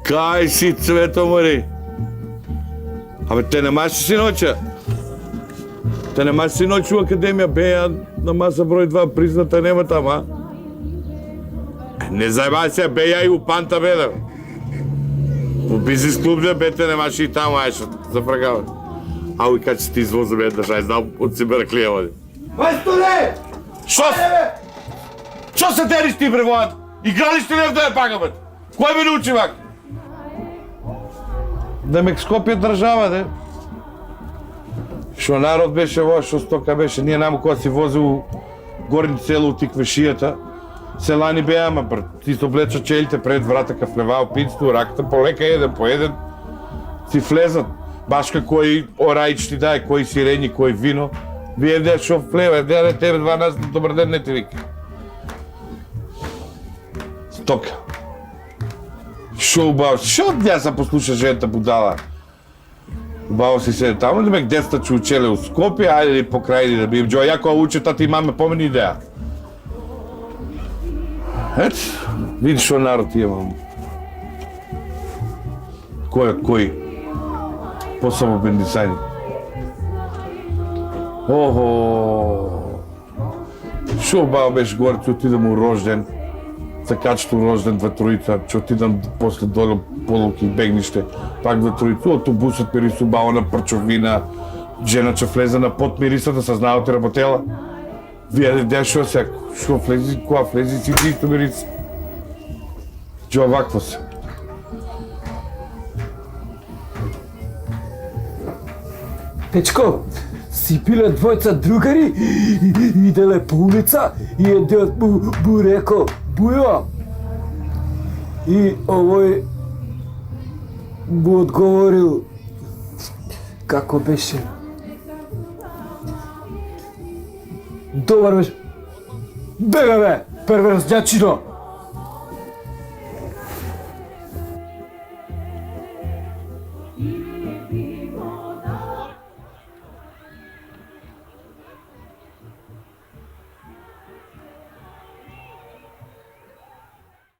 Кај си, Цветомири? Абе, те немаш синоќа? Те немаш синоќа у Академија, беја на маса број 2, призната нема тама, а? Не зајбај се, беја и у Панта беда. У бизнес клуб да бете немаш и таму, ајшо, зафрагава. Ау, и кај си ти извоза еднаш, ај знам, од си бераклија води. Мајсторе! Шо се дериш ти, бре, војат? Игралиш ти не вдоје пака, бе? Кој ме научи вак? Да ме Скопје држава, де? Шо народ беше во, шо стока беше, ние наму кога си возил горни село у Тиквешијата, селани беа, ама брат, ти се облеча челите пред врата, ка влевао пицту, раката полека еден по еден, си влезат. Баш како и орајч ти дај, кој сирени, кој вино. Вие де шо влева, де тебе 12, добар ден не ти вика. Стока. Шо убаво, шо ја се послуша жената будала? Убаво си седе таму, да ме децата че учеле у Скопје, ајде ли по крај да би им джо, ја кога уче тати и маме помени идеја. Ет, види шо народ имам. Кој од кој? Посамо бендисајни. Охо! Шо убаво беше горе, че отидам у рожден. Закачето рожден 2-3, че отидам после долу полуки бегниште, пак 2-3, автобусот мирису баво на прчовина, жена че влезе на под мирисата, съзнавате работела. Вие де шо сега, шо влези, кога влези си ти исто мирис. Че овакво се. Печко, си пиле двојца другари, иделе по улица и едниот му реко Бујо. И овој му одговорил како беше. Добар беше. Бега бе, перверзнячино!